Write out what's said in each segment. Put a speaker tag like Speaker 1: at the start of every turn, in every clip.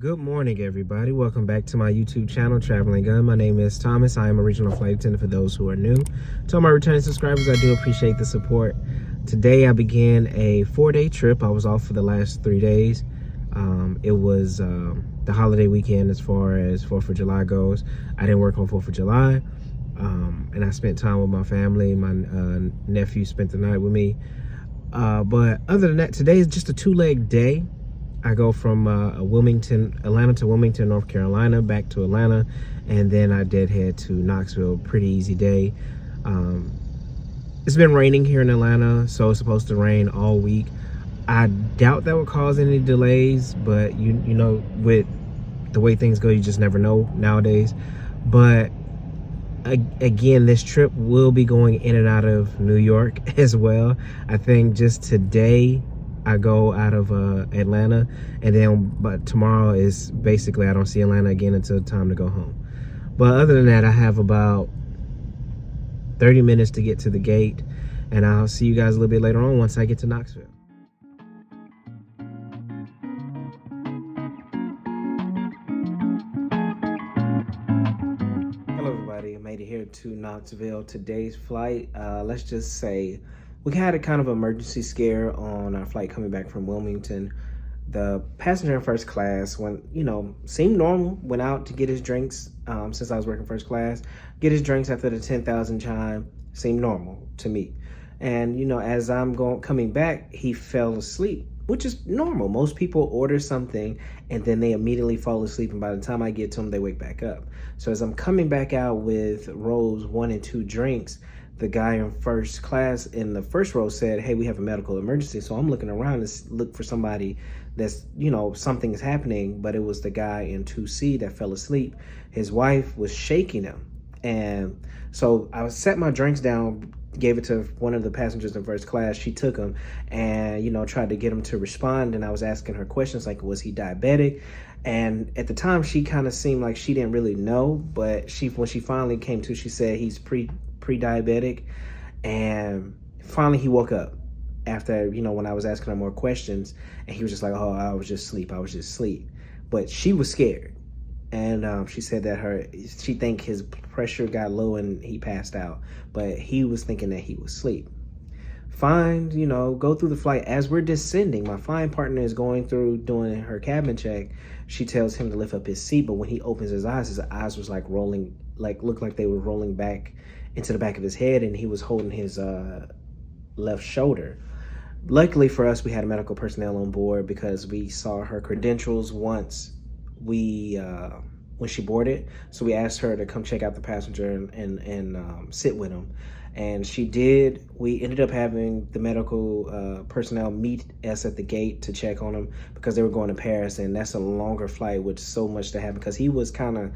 Speaker 1: Good morning, everybody. Welcome back to my YouTube channel, Traveling Gun. My name is Thomas. I am a regional flight attendant for those who are new. To all my returning subscribers, I do appreciate the support. Today, I began a 4-day trip. I was off for the last 3 days. It was the holiday weekend as far as 4th of July goes. I didn't work on 4th of July, and I spent time with my family. My nephew spent the night with me. But other than that, today is just a 2-leg day. I go from Atlanta to Wilmington, North Carolina, back to Atlanta, and then I did head to Knoxville. Pretty easy day. It's been raining here in Atlanta, so it's supposed to rain all week. I doubt that would cause any delays, but you know, with the way things go, you just never know nowadays. But again, this trip will be going in and out of New York as well. I think just today I go out of Atlanta, and then but tomorrow is basically I don't see Atlanta again until time to go home. But other than that, I have about 30 minutes to get to the gate, and I'll see you guys a little bit later on once I get to Knoxville. Hello everybody, I made it here to Knoxville. Today's flight, let's just say we had a kind of emergency scare on our flight coming back from Wilmington. The passenger in first class, seemed normal, went out to get his drinks, since I was working first class, get his drinks after the 10,000 chime, seemed normal to me. And, as I'm coming back, he fell asleep, which is normal. Most people order something and then they immediately fall asleep, and by the time I get to them, they wake back up. So as I'm coming back out with rows 1 and 2 drinks, the guy in first class in the first row said, "Hey, we have a medical emergency." So I'm looking around to look for somebody that's, something is happening, but it was the guy in 2C that fell asleep. His wife was shaking him. And so I set my drinks down, gave it to one of the passengers in first class. She took him and, tried to get him to respond. And I was asking her questions like, was he diabetic? And at the time, she kind of seemed like she didn't really know. But when she finally came to, she said he's pre-diabetic. And finally, he woke up after, when I was asking her more questions. And he was just like, "Oh, I was just asleep." But she was scared. And she said that she think his pressure got low and he passed out, but he was thinking that he was asleep. Fine, go through the flight. As we're descending, my flying partner is going through doing her cabin check. She tells him to lift up his seat, but when he opens his eyes was like rolling, looked like they were rolling back into the back of his head, and he was holding his left shoulder. Luckily for us, we had medical personnel on board because we saw her credentials once when she boarded. So we asked her to come check out the passenger and sit with him, and she did. We ended up having the medical personnel meet us at the gate to check on him because they were going to Paris, and that's a longer flight with so much to happen because he was kind of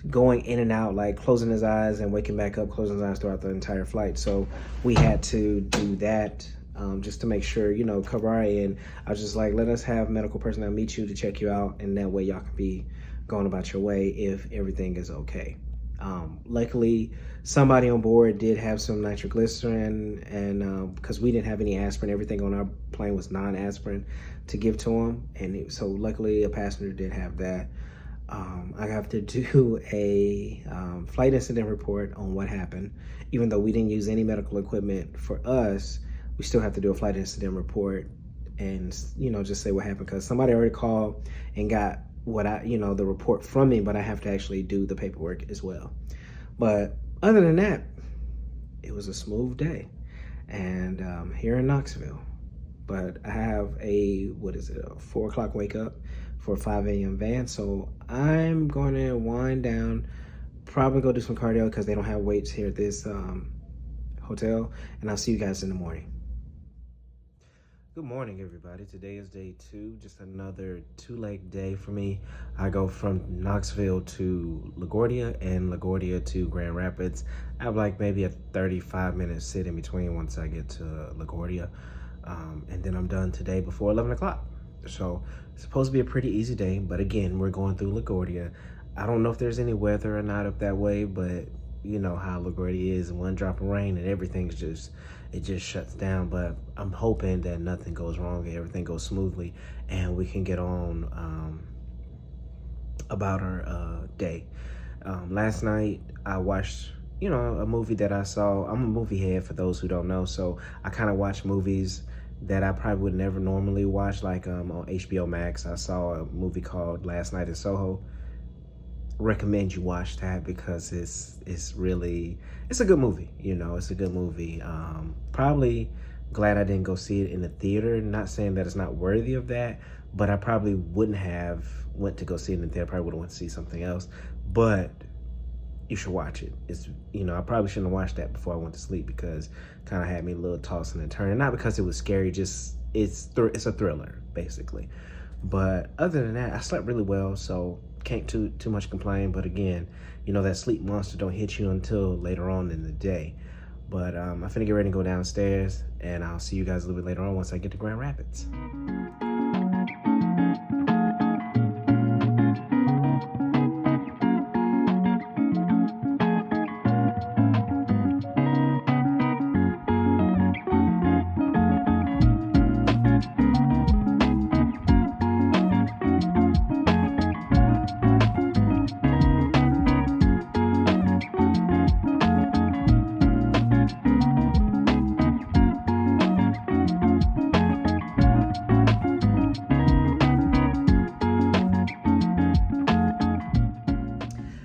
Speaker 1: going in and out, like closing his eyes and waking back up, closing his eyes throughout the entire flight. So we had to do that just to make sure, cover our end. I was just like, let us have medical personnel meet you to check you out, and that way y'all can be going about your way if everything is okay. Luckily, somebody on board did have some nitroglycerin, and because we didn't have any aspirin, everything on our plane was non-aspirin to give to him, and so luckily a passenger did have that. I have to do a flight incident report on what happened. Even though we didn't use any medical equipment for us, we still have to do a flight incident report and, just say what happened, because somebody already called and got the report from me, but I have to actually do the paperwork as well. But other than that, it was a smooth day, and here in Knoxville. But I have a 4 o'clock wake up for a 5 a.m. van, so I'm going to wind down, probably go do some cardio because they don't have weights here at this hotel, and I'll see you guys in the morning. Good morning, everybody. Today is day 2, just another 2-leg day for me. I go from Knoxville to LaGuardia and LaGuardia to Grand Rapids. I have like maybe a 35-minute sit in between once I get to LaGuardia. And then I'm done today before 11 o'clock. So it's supposed to be a pretty easy day, but again, we're going through LaGuardia. I don't know if there's any weather or not up that way, but you know how LaGuardia is. One drop of rain and everything's just shuts down. But I'm hoping that nothing goes wrong and everything goes smoothly and we can get on about our day. Last night I watched, a movie that I saw. I'm a movie head for those who don't know, so I kind of watch movies that I probably would never normally watch. Like on HBO Max, I saw a movie called Last Night in Soho. Recommend you watch that because it's really, it's a good movie. It's a good movie. Probably glad I didn't go see it in the theater. Not saying that it's not worthy of that, but I probably wouldn't have went to go see it in the theater. I probably would have went to see something else. But you should watch it. It's, I probably shouldn't have watched that before I went to sleep because it kind of had me a little tossing and turning. Not because it was scary, just it's a thriller basically. But other than that, I slept really well, so can't too much complain. But again, that sleep monster don't hit you until later on in the day. But I'm finna get ready to go downstairs, and I'll see you guys a little bit later on once I get to Grand Rapids.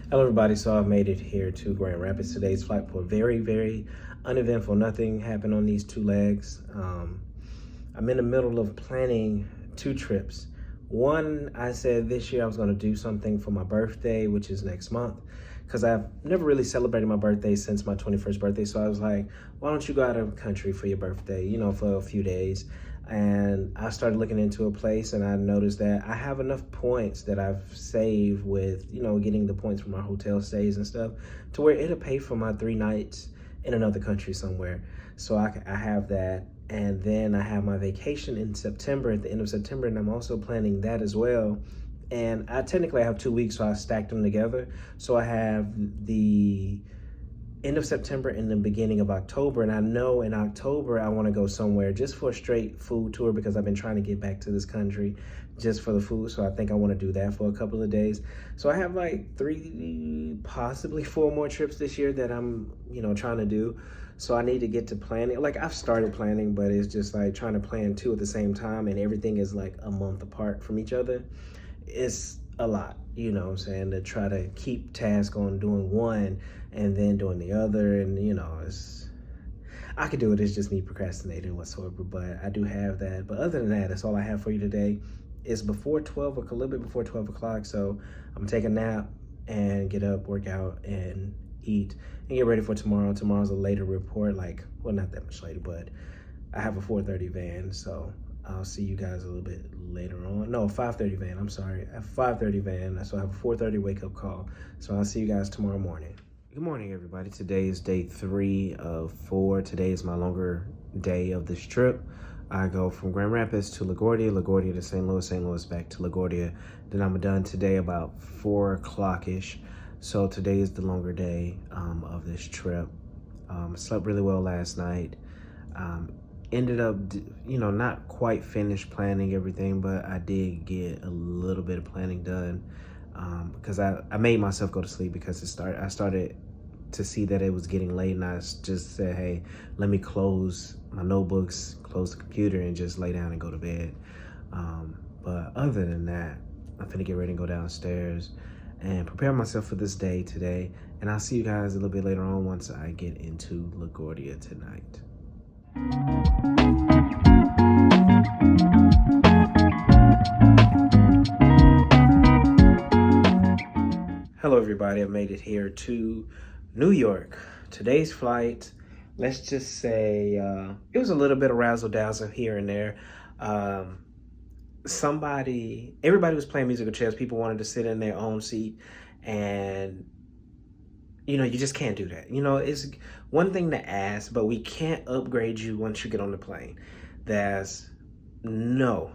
Speaker 1: Hello everybody, so I've made it here to Grand Rapids. Today's flight was very, very uneventful. Nothing happened on these two legs. I'm in the middle of planning 2 trips. One, I said this year I was gonna do something for my birthday, which is next month, because I've never really celebrated my birthday since my 21st birthday. So I was like, why don't you go out of the country for your birthday, for a few days? And I started looking into a place, and I noticed that I have enough points that I've saved with, getting the points from my hotel stays and stuff, to where it'll pay for my 3 nights in another country somewhere. So I have that. And then I have my vacation in September, at the end of September, and I'm also planning that as well. And I technically have 2 weeks, so I stacked them together. So I have the end of September and the beginning of October. And I know in October, I want to go somewhere just for a straight food tour, because I've been trying to get back to this country just for the food. So I think I want to do that for a couple of days. So I have like 3, possibly 4 more trips this year that I'm, trying to do. So I need to get to planning. Like, I've started planning, but it's just like trying to plan 2 at the same time, and everything is like a month apart from each other. It's a lot, what I'm saying, to try to keep task on doing one and then doing the other. And, I could do it. It's just me procrastinating whatsoever, but I do have that. But other than that, that's all I have for you today. It's before 12, a little bit before 12 o'clock. So I'm gonna take a nap and get up, work out, and eat, and get ready for tomorrow. Tomorrow's a later report, well, not that much later, but I have a 4:30 van, so I'll see you guys a little bit later on. No, 5:30 van, I'm sorry. I have a 5:30 van, so I have a 4:30 wake-up call. So I'll see you guys tomorrow morning. Good morning, everybody. Today is day 3 of 4. Today is my longer day of this trip. I go from Grand Rapids to LaGuardia, LaGuardia to St. Louis, St. Louis back to LaGuardia. Then I'm done today about 4 o'clock-ish. So today is the longer day of this trip. Slept really well last night. Ended up, not quite finished planning everything, but I did get a little bit of planning done because I made myself go to sleep because I started to see that it was getting late, and I just said, hey, let me close my notebooks, close the computer, and just lay down and go to bed. But other than that, I'm finna get ready and go downstairs and prepare myself for this day today. And I'll see you guys a little bit later on once I get into LaGuardia tonight. Hello everybody, I've made it here to New York. Today's flight, let's just say, it was a little bit of razzle dazzle here and there. Everybody was playing musical chairs. People wanted to sit in their own seat, and you just can't do that. It's one thing to ask, but we can't upgrade you once you get on the plane. That's a no,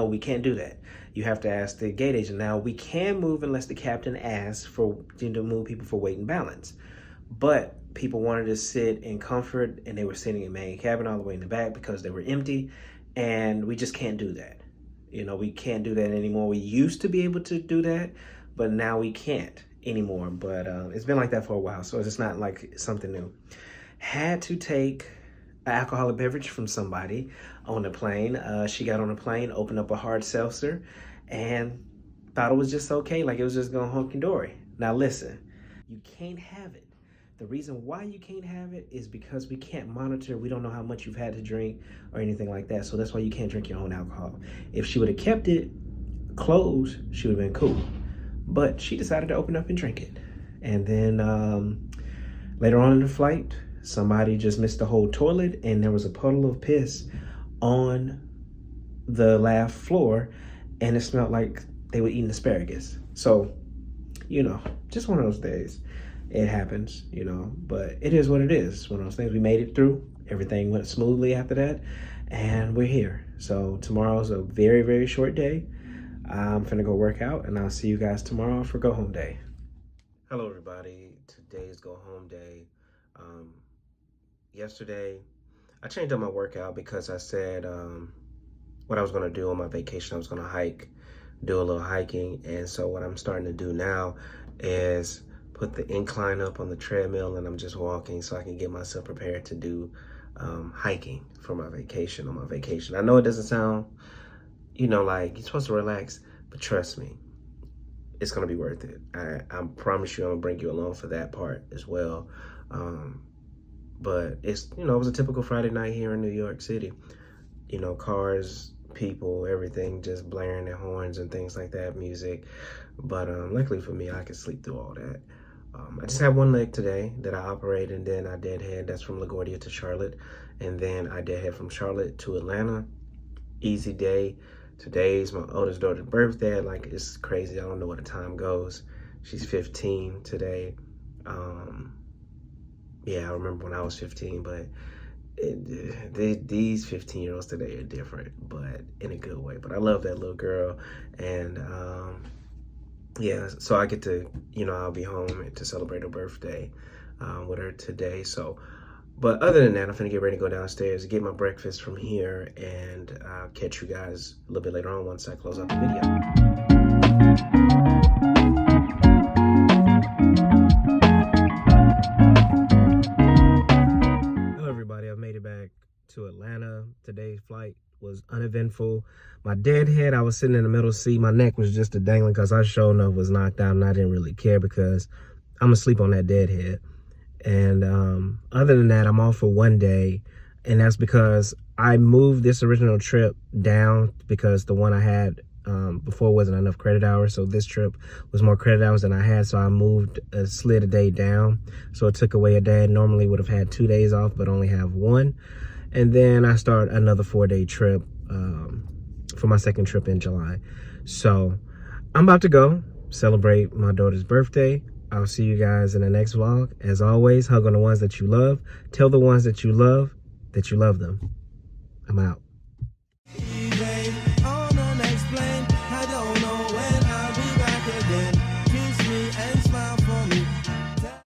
Speaker 1: we can't do that. You have to ask the gate agent. Now, we can move unless the captain asks for to move people for weight and balance. But people wanted to sit in comfort, and they were sitting in main cabin all the way in the back because they were empty, and we just can't do that. We can't do that anymore. We used to be able to do that, but now we can't anymore. But it's been like that for a while, so it's not like something new. Had to take an alcoholic beverage from somebody on the plane. She got on the plane, opened up a hard seltzer, and thought it was just okay, like it was just going hunky-dory. Now listen, you can't have it. The reason why you can't have it is because we can't monitor. We don't know how much you've had to drink or anything like that. So that's why you can't drink your own alcohol. If she would have kept it closed, she would have been cool. But she decided to open up and drink it. And then later on in the flight, somebody just missed the whole toilet, and there was a puddle of piss on the last floor, and it smelled like they were eating asparagus. So, you know, just one of those days. It happens, you know, but it is what it is. One of those things. We made it through. Everything went smoothly after that, and we're here. So tomorrow's a very, very short day. I'm finna go work out, and I'll see you guys tomorrow for go home day. Hello, everybody. Today's go home day. Yesterday, I changed up my workout because I said what I was gonna do on my vacation. I was gonna hike, do a little hiking, and so what I'm starting to do now is put the incline up on the treadmill, and I'm just walking so I can get myself prepared to do hiking for my vacation, on my vacation. I know it doesn't sound, you know, like you're supposed to relax, but trust me, it's gonna be worth it. I promise you I'm gonna bring you along for that part as well. But it's, you know, it was a typical Friday night here in New York City. You know, cars, people, everything just blaring their horns and things like that, music. But luckily for me, I could sleep through all that. I just have one leg today that I operate, and then I deadhead. That's from LaGuardia to Charlotte. And then I deadhead from Charlotte to Atlanta. Easy day. Today's my oldest daughter's birthday. Like, it's crazy. I don't know where the time goes. She's 15 today. Yeah, I remember when I was 15, but these 15-year-olds today are different, but in a good way. But I love that little girl, and yeah, so I get to, you know, I'll be home to celebrate her birthday with her today. So, but other than that, I'm finna get ready to go downstairs, get my breakfast from here, and I'll catch you guys a little bit later on once I close out the video. To Atlanta. Today's flight was uneventful. My deadhead, I was sitting in the middle seat. My neck was just a dangling because I sure enough was knocked out, and I didn't really care because I'm asleep on that deadhead. And other than that, I'm off for one day, and that's because I moved this original trip down because the one I had before wasn't enough credit hours. So this trip was more credit hours than I had, so I slid a day down. So it took away a day. I normally would have had 2 days off, but only have one. And then I start another 4-day trip for my second trip in July. So I'm about to go celebrate my daughter's birthday. I'll see you guys in the next vlog. As always, hug on the ones that you love. Tell the ones that you love them. I'm out.